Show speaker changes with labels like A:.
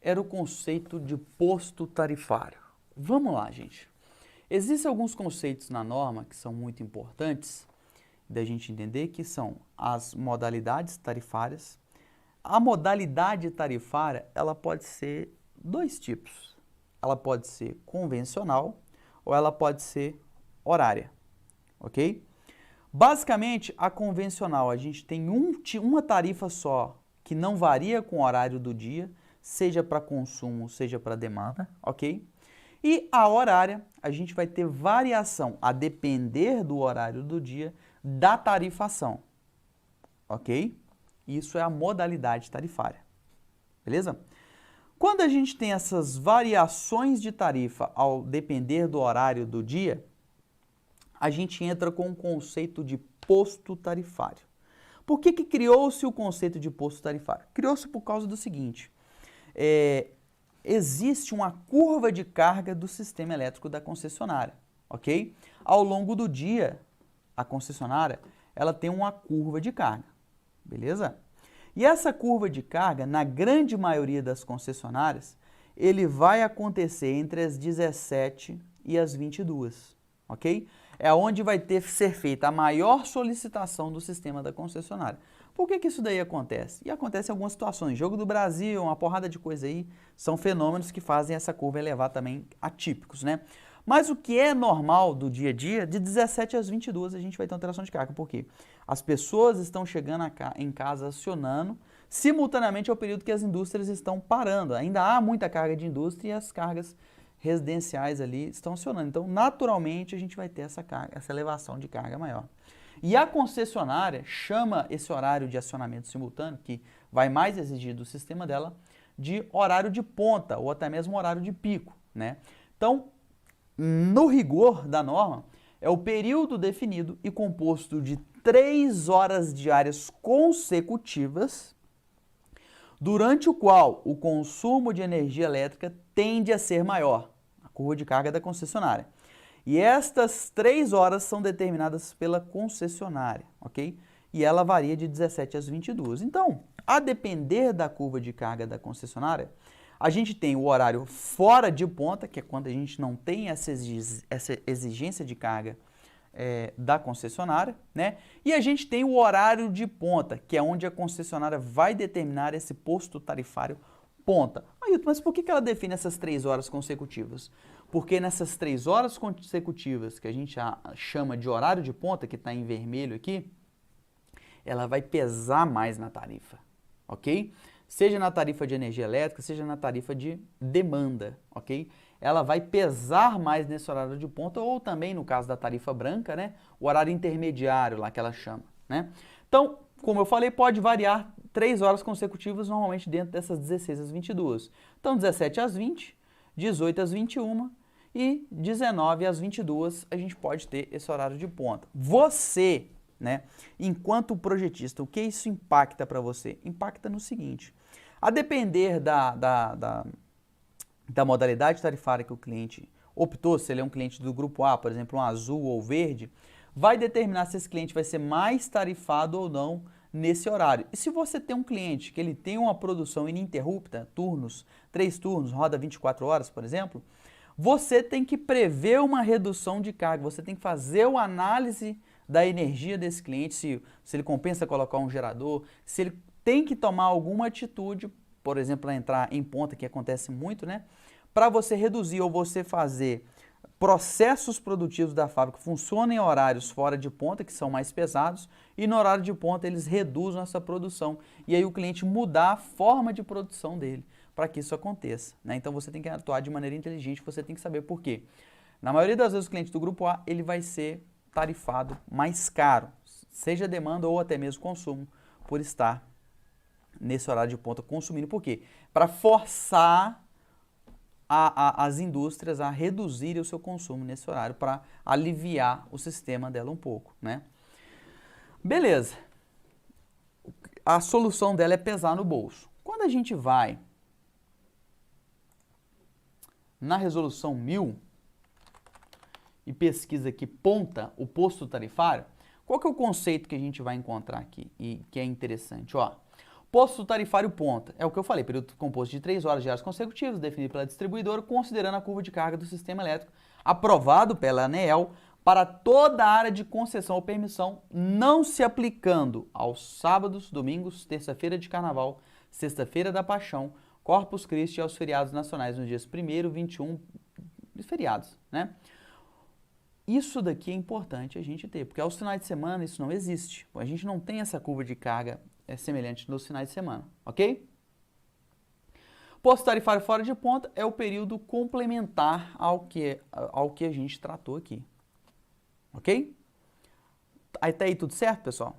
A: era o conceito de posto tarifário. Vamos lá, gente. Existem alguns conceitos na norma que são muito importantes da gente entender, que são as modalidades tarifárias. A modalidade tarifária, ela pode ser dois tipos. Ela pode ser convencional ou ela pode ser horária, ok? Basicamente, a convencional, a gente tem uma tarifa só que não varia com o horário do dia, seja para consumo, seja para demanda, ok? E a horária, a gente vai ter variação a depender do horário do dia da tarifação, ok? Isso é a modalidade tarifária, beleza? Quando a gente tem essas variações de tarifa ao depender do horário do dia, a gente entra com o conceito de posto tarifário. Por que criou-se o conceito de posto tarifário? Criou-se por causa do seguinte, existe uma curva de carga do sistema elétrico da concessionária, ok? Ao longo do dia, a concessionária, ela tem uma curva de carga, beleza? E essa curva de carga, na grande maioria das concessionárias, ele vai acontecer entre as 17 e as 22, ok? É onde vai ser feita a maior solicitação do sistema da concessionária. Por que isso daí acontece? E acontece em algumas situações. Jogo do Brasil, uma porrada de coisa aí, são fenômenos que fazem essa curva elevar também atípicos, né? Mas o que é normal do dia a dia, de 17 às 22 a gente vai ter alteração de carga. Por quê? As pessoas estão chegando em casa acionando, simultaneamente ao período que as indústrias estão parando. Ainda há muita carga de indústria e as cargas residenciais ali estão acionando. Então, naturalmente, a gente vai ter essa elevação de carga maior. E a concessionária chama esse horário de acionamento simultâneo, que vai mais exigir do sistema dela, de horário de ponta ou até mesmo horário de pico, né? Então, no rigor da norma, é o período definido e composto de 3 horas diárias consecutivas, durante o qual o consumo de energia elétrica tende a ser maior, a curva de carga da concessionária. E estas 3 horas são determinadas pela concessionária, ok? E ela varia de 17 às 22. Então, a depender da curva de carga da concessionária, a gente tem o horário fora de ponta, que é quando a gente não tem essa exigência de carga da concessionária, né? E a gente tem o horário de ponta, que é onde a concessionária vai determinar esse posto tarifário ponta. Ailton, mas por que ela define essas 3 horas consecutivas? Porque nessas 3 horas consecutivas, que a gente chama de horário de ponta, que está em vermelho aqui, ela vai pesar mais na tarifa, ok? Seja na tarifa de energia elétrica, seja na tarifa de demanda, ok? Ela vai pesar mais nesse horário de ponta, ou também, no caso da tarifa branca, né? O horário intermediário lá que ela chama, né? Então, como eu falei, pode variar 3 horas consecutivas, normalmente dentro dessas 16 às 22. Então, 17 às 20, 18 às 21 e 19 às 22, a gente pode ter esse horário de ponta. Você, né, enquanto projetista, o que isso impacta para você? Impacta no seguinte, a depender da modalidade tarifária que o cliente optou, se ele é um cliente do grupo A, por exemplo, um azul ou verde, vai determinar se esse cliente vai ser mais tarifado ou não nesse horário. E se você tem um cliente que ele tem uma produção ininterrupta, turnos, 3 turnos, roda 24 horas, por exemplo, você tem que prever uma redução de carga, você tem que fazer uma análise da energia desse cliente, se ele compensa colocar um gerador, se ele tem que tomar alguma atitude, por exemplo, entrar em ponta, que acontece muito, né? Para você reduzir ou você fazer processos produtivos da fábrica funcionem em horários fora de ponta, que são mais pesados, e no horário de ponta eles reduzem essa produção. E aí o cliente mudar a forma de produção dele para que isso aconteça, né? Então você tem que atuar de maneira inteligente, você tem que saber por quê. Na maioria das vezes o cliente do grupo A, ele vai ser tarifado mais caro, seja demanda ou até mesmo consumo, por estar nesse horário de ponta consumindo. Por quê? Para forçar as indústrias a reduzirem o seu consumo nesse horário, para aliviar o sistema dela um pouco, né? Beleza. A solução dela é pesar no bolso. Quando a gente vai na resolução 1000 e pesquisa aqui ponta, o posto tarifário, qual que é o conceito que a gente vai encontrar aqui e que é interessante? Ó, Posto tarifário ponta, é o que eu falei, período composto de 3 horas diárias consecutivas, definido pela distribuidora, considerando a curva de carga do sistema elétrico, aprovado pela ANEEL, para toda a área de concessão ou permissão, não se aplicando aos sábados, domingos, terça-feira de carnaval, sexta-feira da Paixão, Corpus Christi e aos feriados nacionais nos dias 1º, 21, feriados, né? Isso daqui é importante a gente ter, porque aos finais de semana isso não existe. A gente não tem essa curva de carga semelhante nos finais de semana, ok? Posto tarifário fora de ponta é o período complementar ao que a gente tratou aqui, ok? Até aí tudo certo, pessoal?